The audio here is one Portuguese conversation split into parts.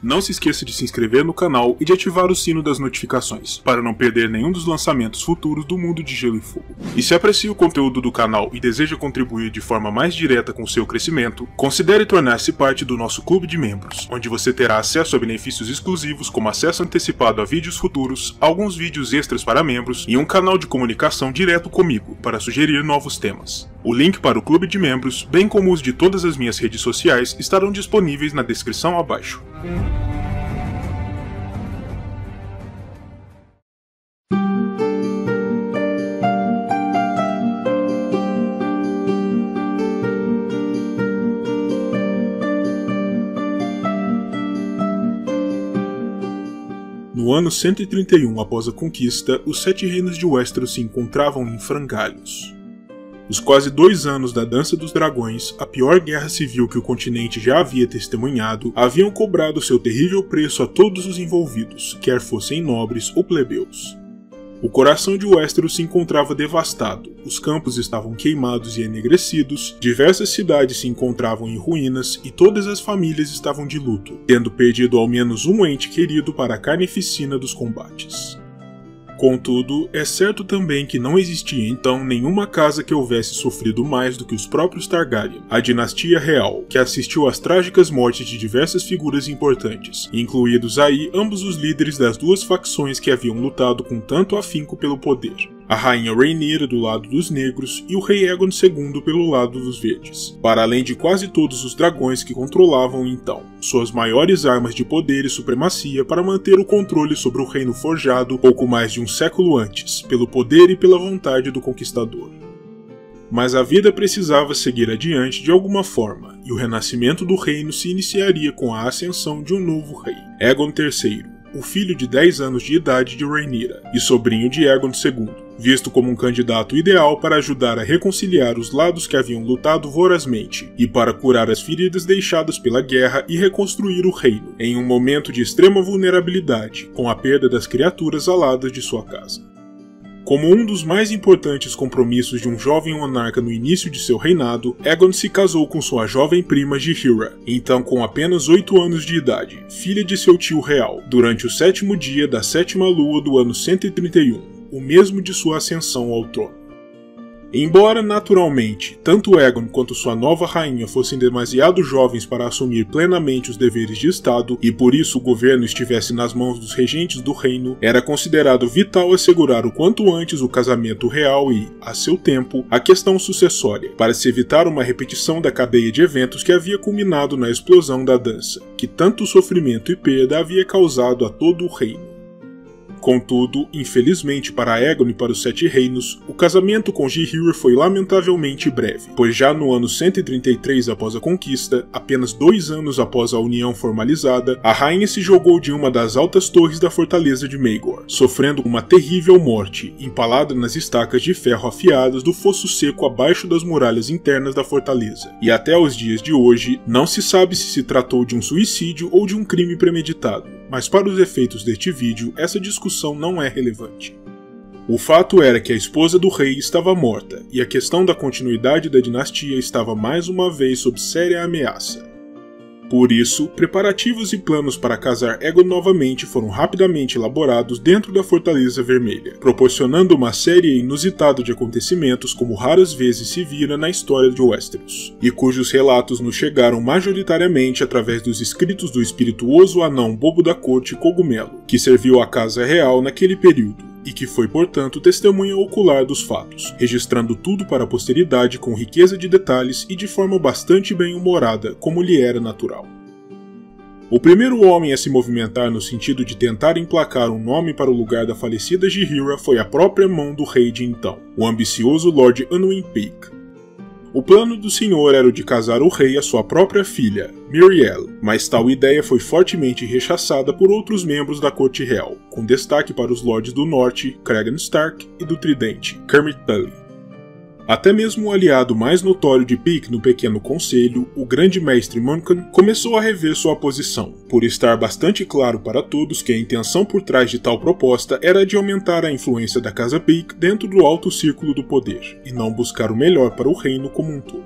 Não se esqueça de se inscrever no canal e de ativar o sino das notificações, para não perder nenhum dos lançamentos futuros do Mundo de Gelo e Fogo. E se aprecia o conteúdo do canal e deseja contribuir de forma mais direta com o seu crescimento, considere tornar-se parte do nosso clube de membros, onde você terá acesso a benefícios exclusivos como acesso antecipado a vídeos futuros, alguns vídeos extras para membros e um canal de comunicação direto comigo para sugerir novos temas. O link para o clube de membros, bem como os de todas as minhas redes sociais, estarão disponíveis na descrição abaixo. No ano 131 após a conquista, os 7 reinos de Westeros se encontravam em frangalhos. Os quase 2 anos da Dança dos Dragões, a pior guerra civil que o continente já havia testemunhado, haviam cobrado seu terrível preço a todos os envolvidos, quer fossem nobres ou plebeus. O coração de Westeros se encontrava devastado, os campos estavam queimados e enegrecidos, diversas cidades se encontravam em ruínas e todas as famílias estavam de luto, tendo perdido ao menos um ente querido para a carnificina dos combates. Contudo, é certo também que não existia então nenhuma casa que houvesse sofrido mais do que os próprios Targaryen, a dinastia real, que assistiu às trágicas mortes de diversas figuras importantes, incluídos aí ambos os líderes das duas facções que haviam lutado com tanto afinco pelo poder. A rainha Rhaenyra do lado dos negros e o rei Aegon II pelo lado dos verdes, para além de quase todos os dragões que controlavam então suas maiores armas de poder e supremacia para manter o controle sobre o reino forjado pouco mais de um século antes, pelo poder e pela vontade do conquistador. Mas a vida precisava seguir adiante de alguma forma, e o renascimento do reino se iniciaria com a ascensão de um novo rei, Aegon III, o filho de 10 anos de idade de Rhaenyra e sobrinho de Aegon II, visto como um candidato ideal para ajudar a reconciliar os lados que haviam lutado vorazmente e para curar as feridas deixadas pela guerra e reconstruir o reino, em um momento de extrema vulnerabilidade, com a perda das criaturas aladas de sua casa. Como um dos mais importantes compromissos de um jovem monarca no início de seu reinado, Aegon se casou com sua jovem prima Jaehaera, então com apenas 8 anos de idade, filha de seu tio real, durante o 7º dia da 7ª lua do ano 131, o mesmo de sua ascensão ao trono. Embora, naturalmente, tanto Aegon quanto sua nova rainha fossem demasiado jovens para assumir plenamente os deveres de Estado e por isso o governo estivesse nas mãos dos regentes do reino, era considerado vital assegurar o quanto antes o casamento real e, a seu tempo, a questão sucessória, para se evitar uma repetição da cadeia de eventos que havia culminado na explosão da dança, que tanto sofrimento e perda havia causado a todo o reino. Contudo, infelizmente para Aegon e para os 7 reinos, o casamento com Jaehaera foi lamentavelmente breve, pois já no ano 133 após a conquista, apenas 2 anos após a união formalizada, a rainha se jogou de uma das altas torres da fortaleza de Maegor, sofrendo uma terrível morte, empalada nas estacas de ferro afiadas do fosso seco abaixo das muralhas internas da fortaleza, e até os dias de hoje, não se sabe se tratou de um suicídio ou de um crime premeditado, mas para os efeitos deste vídeo, essa discussão não é relevante. O fato era que a esposa do rei estava morta, e a questão da continuidade da dinastia estava mais uma vez sob séria ameaça. Por isso, preparativos e planos para casar Aegon novamente foram rapidamente elaborados dentro da Fortaleza Vermelha, proporcionando uma série inusitada de acontecimentos como raras vezes se vira na história de Westeros, e cujos relatos nos chegaram majoritariamente através dos escritos do espirituoso anão bobo da corte Cogumelo, que serviu à Casa Real naquele período, e que foi, portanto, testemunha ocular dos fatos, registrando tudo para a posteridade com riqueza de detalhes e de forma bastante bem-humorada, como lhe era natural. O primeiro homem a se movimentar no sentido de tentar emplacar um nome para o lugar da falecida Jaehaera foi a própria mão do rei de então, o ambicioso Lord Anwin Peake. O plano do senhor era o de casar o rei à sua própria filha, Míriel, mas tal ideia foi fortemente rechaçada por outros membros da corte real, com destaque para os lordes do norte, Cregan Stark, e do Tridente, Kermit Tully. Até mesmo o aliado mais notório de Peake no Pequeno Conselho, o grande mestre Muncan, começou a rever sua posição, por estar bastante claro para todos que a intenção por trás de tal proposta era de aumentar a influência da Casa Peake dentro do alto círculo do poder, e não buscar o melhor para o reino como um todo.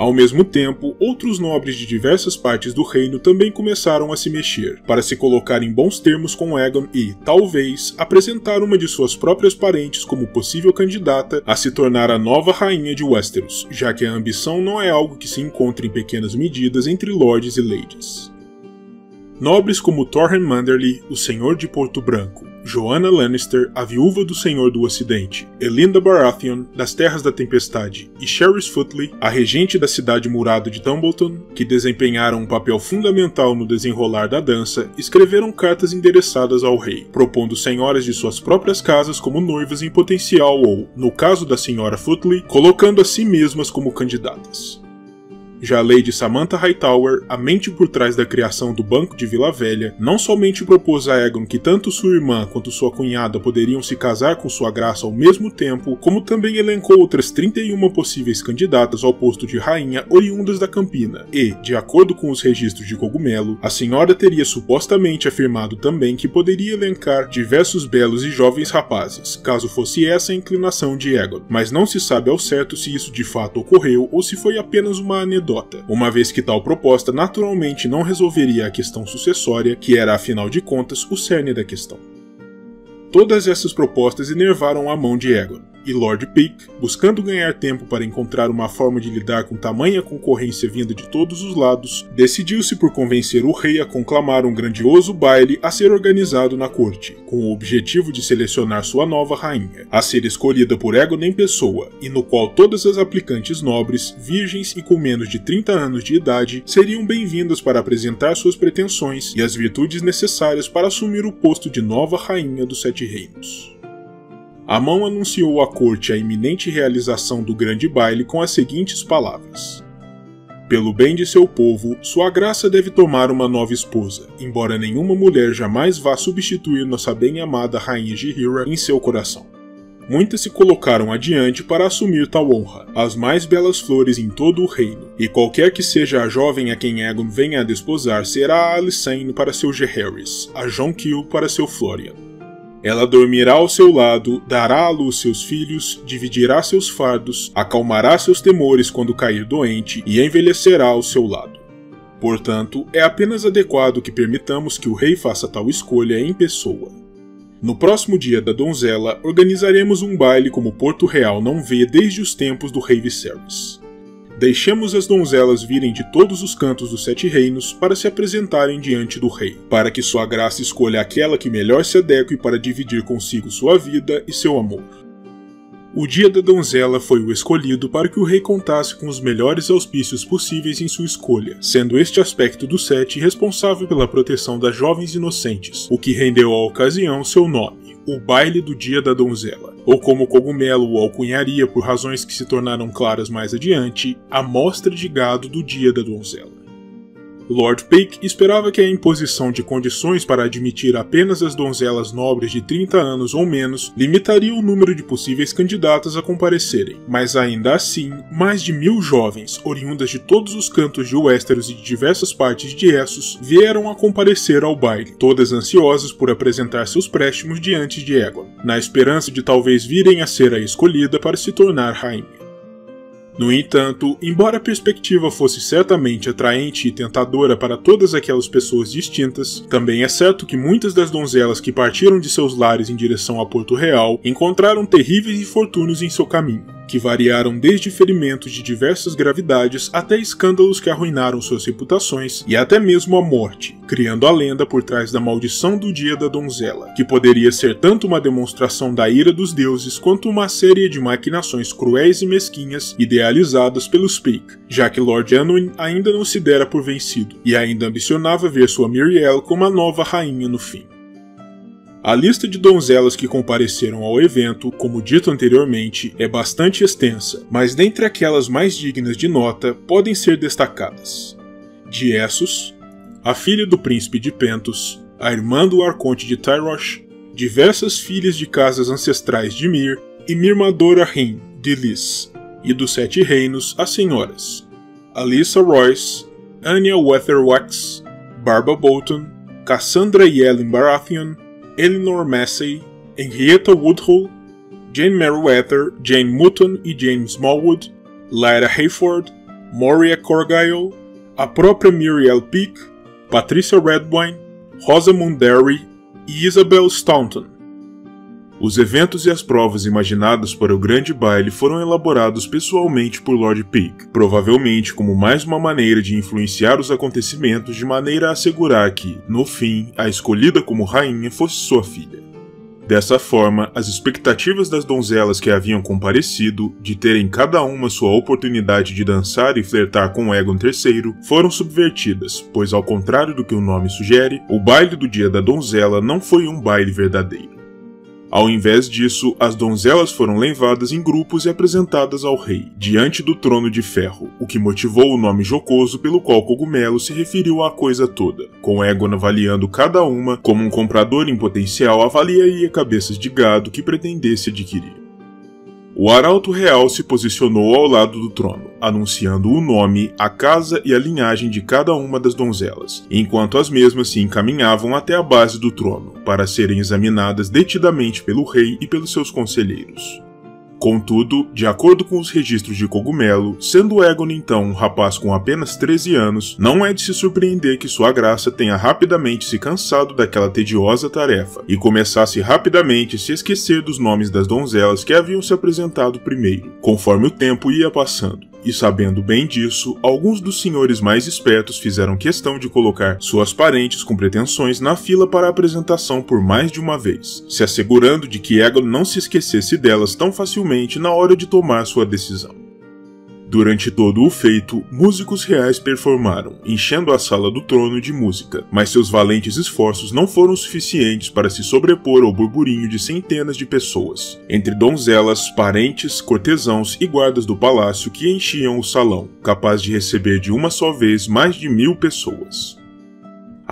Ao mesmo tempo, outros nobres de diversas partes do reino também começaram a se mexer, para se colocar em bons termos com Aegon e, talvez, apresentar uma de suas próprias parentes como possível candidata a se tornar a nova rainha de Westeros, já que a ambição não é algo que se encontra em pequenas medidas entre lords e ladies. Nobres como Torren Manderly, o Senhor de Porto Branco, Joanna Lannister, a viúva do Senhor do Ocidente, Elinda Baratheon, das Terras da Tempestade, e Sherys Footly, a regente da cidade murada de Tumbleton, que desempenharam um papel fundamental no desenrolar da dança, escreveram cartas endereçadas ao rei, propondo senhoras de suas próprias casas como noivas em potencial ou, no caso da Sra. Footly, colocando a si mesmas como candidatas. Já a Lady Samantha Hightower, a mente por trás da criação do Banco de Vila Velha, não somente propôs a Aegon que tanto sua irmã quanto sua cunhada poderiam se casar com sua graça ao mesmo tempo, como também elencou outras 31 possíveis candidatas ao posto de rainha oriundas da Campina, e, de acordo com os registros de Cogumelo, a senhora teria supostamente afirmado também que poderia elencar diversos belos e jovens rapazes, caso fosse essa a inclinação de Aegon, mas não se sabe ao certo se isso de fato ocorreu ou se foi apenas uma anedota, uma vez que tal proposta naturalmente não resolveria a questão sucessória, que era afinal de contas o cerne da questão. Todas essas propostas enervaram a mão de Aegon, e Lord Pyke, buscando ganhar tempo para encontrar uma forma de lidar com tamanha concorrência vinda de todos os lados, decidiu-se por convencer o rei a conclamar um grandioso baile a ser organizado na corte, com o objetivo de selecionar sua nova rainha, a ser escolhida por Aegon em pessoa, e no qual todas as aplicantes nobres, virgens e com menos de 30 anos de idade seriam bem-vindas para apresentar suas pretensões e as virtudes necessárias para assumir o posto de nova rainha dos Sete Reinos. A mão anunciou à corte a iminente realização do grande baile com as seguintes palavras: pelo bem de seu povo, sua graça deve tomar uma nova esposa, embora nenhuma mulher jamais vá substituir nossa bem-amada rainha Jihira em seu coração. Muitas se colocaram adiante para assumir tal honra, as mais belas flores em todo o reino, e qualquer que seja a jovem a quem Aegon venha a desposar será a Alysanne para seu Jaehaerys, a Jonquil para seu Florian. Ela dormirá ao seu lado, dará à luz seus filhos, dividirá seus fardos, acalmará seus temores quando cair doente e envelhecerá ao seu lado. Portanto, é apenas adequado que permitamos que o rei faça tal escolha em pessoa. No próximo dia da donzela, organizaremos um baile como Porto Real não vê desde os tempos do rei Viserys. Deixemos as donzelas virem de todos os cantos dos Sete Reinos para se apresentarem diante do rei, para que sua graça escolha aquela que melhor se adeque para dividir consigo sua vida e seu amor. O dia da donzela foi o escolhido para que o rei contasse com os melhores auspícios possíveis em sua escolha, sendo este aspecto do Sete responsável pela proteção das jovens inocentes, o que rendeu à ocasião seu nome, o Baile do Dia da Donzela, ou como Cogumelo o alcunharia por razões que se tornaram claras mais adiante, a Mostra de Gado do Dia da Donzela. Lord Pyke esperava que a imposição de condições para admitir apenas as donzelas nobres de 30 anos ou menos limitaria o número de possíveis candidatas a comparecerem, mas ainda assim, mais de 1000 jovens, oriundas de todos os cantos de Westeros e de diversas partes de Essos, vieram a comparecer ao baile, todas ansiosas por apresentar seus préstimos diante de Aegon, na esperança de talvez virem a ser a escolhida para se tornar rainha. No entanto, embora a perspectiva fosse certamente atraente e tentadora para todas aquelas pessoas distintas, também é certo que muitas das donzelas que partiram de seus lares em direção a Porto Real encontraram terríveis infortúnios em seu caminho, que variaram desde ferimentos de diversas gravidades até escândalos que arruinaram suas reputações e até mesmo a morte, criando a lenda por trás da maldição do Dia da Donzela, que poderia ser tanto uma demonstração da ira dos deuses quanto uma série de maquinações cruéis e mesquinhas idealizadas pelos Pyke, já que Lord Anduin ainda não se dera por vencido e ainda ambicionava ver sua Míriel como a nova rainha no fim. A lista de donzelas que compareceram ao evento, como dito anteriormente, é bastante extensa, mas dentre aquelas mais dignas de nota podem ser destacadas: de Essos, a filha do príncipe de Pentos, a irmã do arconte de Tyrosh, diversas filhas de casas ancestrais de Myr e Mirmadora Rin, de Lys, e dos Sete Reinos as senhoras Alyssa Royce, Anya Weatherwax, Barba Bolton, Cassandra Yellen Baratheon, Elinor Massey, Henrietta Woodhull, Jane Merriweather, Jane Mutton e Jane Smallwood, Lyra Hayford, Moria Corgyle, a própria Muriel Peak, Patricia Redwine, Rosamund Derry e Isabel Staunton. Os eventos e as provas imaginadas para o grande baile foram elaborados pessoalmente por Lord Peak, provavelmente como mais uma maneira de influenciar os acontecimentos de maneira a assegurar que, no fim, a escolhida como rainha fosse sua filha. Dessa forma, as expectativas das donzelas que haviam comparecido, de terem cada uma sua oportunidade de dançar e flertar com Aegon III, foram subvertidas, pois ao contrário do que o nome sugere, o baile do dia da donzela não foi um baile verdadeiro. Ao invés disso, as donzelas foram levadas em grupos e apresentadas ao rei, diante do trono de ferro, o que motivou o nome jocoso pelo qual Cogumelo se referiu à coisa toda, com Aegon avaliando cada uma como um comprador em potencial avaliaria cabeças de gado que pretendesse adquirir. O arauto real se posicionou ao lado do trono, anunciando o nome, a casa e a linhagem de cada uma das donzelas, enquanto as mesmas se encaminhavam até a base do trono, para serem examinadas detidamente pelo rei e pelos seus conselheiros. Contudo, de acordo com os registros de Cogumelo, sendo Aegon então um rapaz com apenas 13 anos, não é de se surpreender que sua graça tenha rapidamente se cansado daquela tediosa tarefa e começasse rapidamente a se esquecer dos nomes das donzelas que haviam se apresentado primeiro, conforme o tempo ia passando. E sabendo bem disso, alguns dos senhores mais espertos fizeram questão de colocar suas parentes com pretensões na fila para a apresentação por mais de uma vez, se assegurando de que Aegon não se esquecesse delas tão facilmente na hora de tomar sua decisão. Durante todo o feito, músicos reais performaram, enchendo a sala do trono de música, mas seus valentes esforços não foram suficientes para se sobrepor ao burburinho de centenas de pessoas, entre donzelas, parentes, cortesãos e guardas do palácio que enchiam o salão, capaz de receber de uma só vez mais de 1000 pessoas.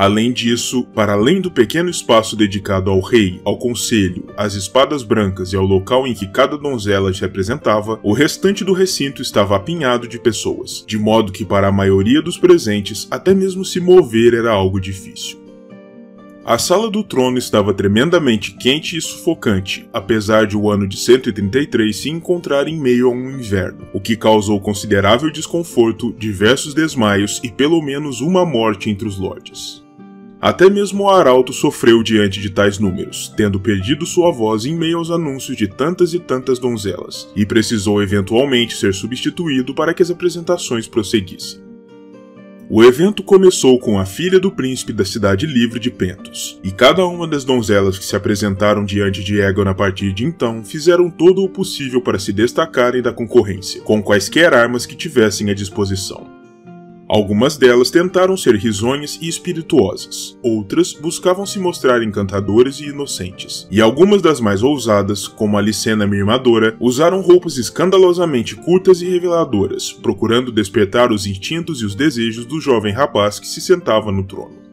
Além disso, para além do pequeno espaço dedicado ao rei, ao conselho, às espadas brancas e ao local em que cada donzela se apresentava, o restante do recinto estava apinhado de pessoas, de modo que para a maioria dos presentes, até mesmo se mover era algo difícil. A sala do trono estava tremendamente quente e sufocante, apesar de o ano de 133 se encontrar em meio a um inverno, o que causou considerável desconforto, diversos desmaios e pelo menos uma morte entre os lordes. Até mesmo o arauto sofreu diante de tais números, tendo perdido sua voz em meio aos anúncios de tantas e tantas donzelas, e precisou eventualmente ser substituído para que as apresentações prosseguissem. O evento começou com a filha do príncipe da cidade livre de Pentos, e cada uma das donzelas que se apresentaram diante de Aegon a partir de então fizeram todo o possível para se destacarem da concorrência, com quaisquer armas que tivessem à disposição. Algumas delas tentaram ser risonhas e espirituosas, outras buscavam se mostrar encantadoras e inocentes, e algumas das mais ousadas, como a Lysena Mirmadora, usaram roupas escandalosamente curtas e reveladoras, procurando despertar os instintos e os desejos do jovem rapaz que se sentava no trono.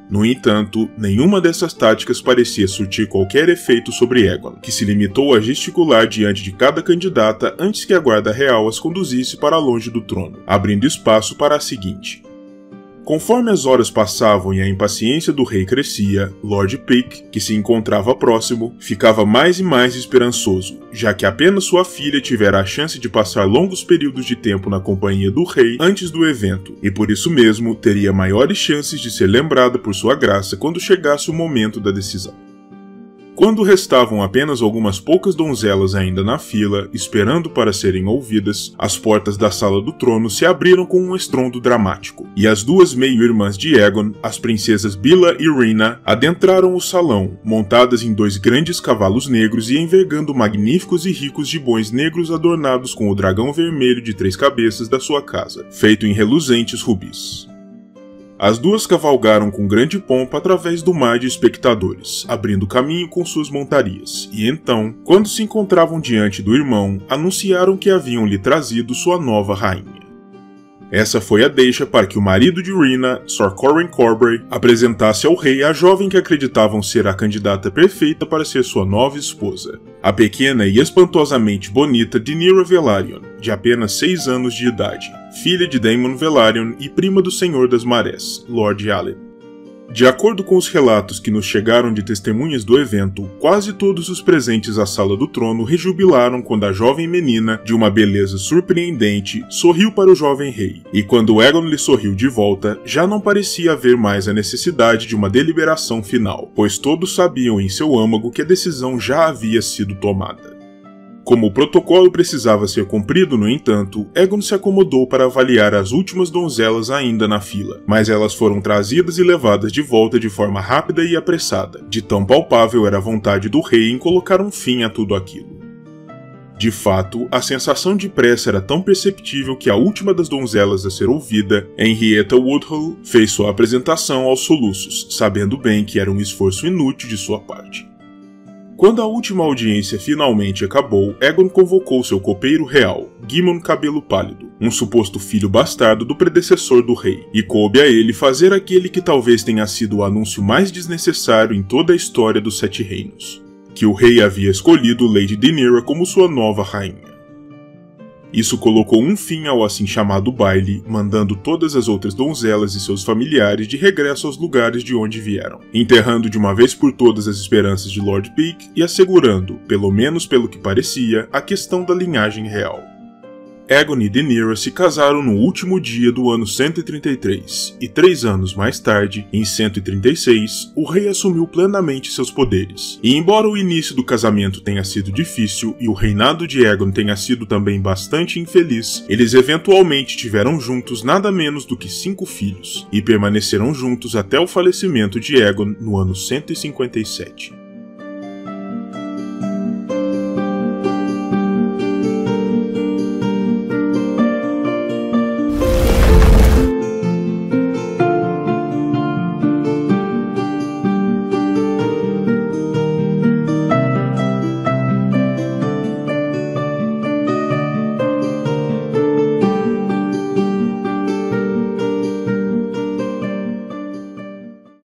No entanto, nenhuma dessas táticas parecia surtir qualquer efeito sobre Aegon, que se limitou a gesticular diante de cada candidata antes que a guarda real as conduzisse para longe do trono, abrindo espaço para a seguinte. Conforme as horas passavam e a impaciência do rei crescia, Lord Peak, que se encontrava próximo, ficava mais e mais esperançoso, já que apenas sua filha tivera a chance de passar longos períodos de tempo na companhia do rei antes do evento, e por isso mesmo teria maiores chances de ser lembrada por sua graça quando chegasse o momento da decisão. Quando restavam apenas algumas poucas donzelas ainda na fila, esperando para serem ouvidas, as portas da sala do trono se abriram com um estrondo dramático, e as duas meio-irmãs de Aegon, as princesas Bila e Rhaena, adentraram o salão, montadas em 2 grandes cavalos negros e envergando magníficos e ricos gibões negros adornados com o dragão vermelho de 3 cabeças da sua casa, feito em reluzentes rubis. As duas cavalgaram com grande pompa através do mar de espectadores, abrindo caminho com suas montarias, e então, quando se encontravam diante do irmão, anunciaram que haviam lhe trazido sua nova rainha. Essa foi a deixa para que o marido de Rhaena, Sir Corran Corbray, apresentasse ao rei a jovem que acreditavam ser a candidata perfeita para ser sua nova esposa, a pequena e espantosamente bonita Rhaenyra Velaryon, de apenas 6 anos de idade, filha de Daemon Velaryon e prima do Senhor das Marés, Lord Allen. De acordo com os relatos que nos chegaram de testemunhas do evento, quase todos os presentes à Sala do Trono rejubilaram quando a jovem menina, de uma beleza surpreendente, sorriu para o jovem rei, e quando Aegon lhe sorriu de volta, já não parecia haver mais a necessidade de uma deliberação final, pois todos sabiam em seu âmago que a decisão já havia sido tomada. Como o protocolo precisava ser cumprido, no entanto, Aegon se acomodou para avaliar as últimas donzelas ainda na fila, mas elas foram trazidas e levadas de volta de forma rápida e apressada, de tão palpável era a vontade do rei em colocar um fim a tudo aquilo. De fato, a sensação de pressa era tão perceptível que a última das donzelas a ser ouvida, Henrietta Woodhull, fez sua apresentação aos soluços, sabendo bem que era um esforço inútil de sua parte. Quando a última audiência finalmente acabou, Aegon convocou seu copeiro real, Gymon Cabelo Pálido, um suposto filho bastardo do predecessor do rei, e coube a ele fazer aquele que talvez tenha sido o anúncio mais desnecessário em toda a história dos Sete Reinos: que o rei havia escolhido Lady Rhaenyra como sua nova rainha. Isso colocou um fim ao assim chamado baile, mandando todas as outras donzelas e seus familiares de regresso aos lugares de onde vieram, enterrando de uma vez por todas as esperanças de Lord Pyke e assegurando, pelo menos pelo que parecia, a questão da linhagem real. Aegon e Rhaenyra se casaram no último dia do ano 133, e 3 anos mais tarde, em 136, o rei assumiu plenamente seus poderes. E embora o início do casamento tenha sido difícil e o reinado de Aegon tenha sido também bastante infeliz, eles eventualmente tiveram juntos nada menos do que 5 filhos, e permaneceram juntos até o falecimento de Aegon no ano 157.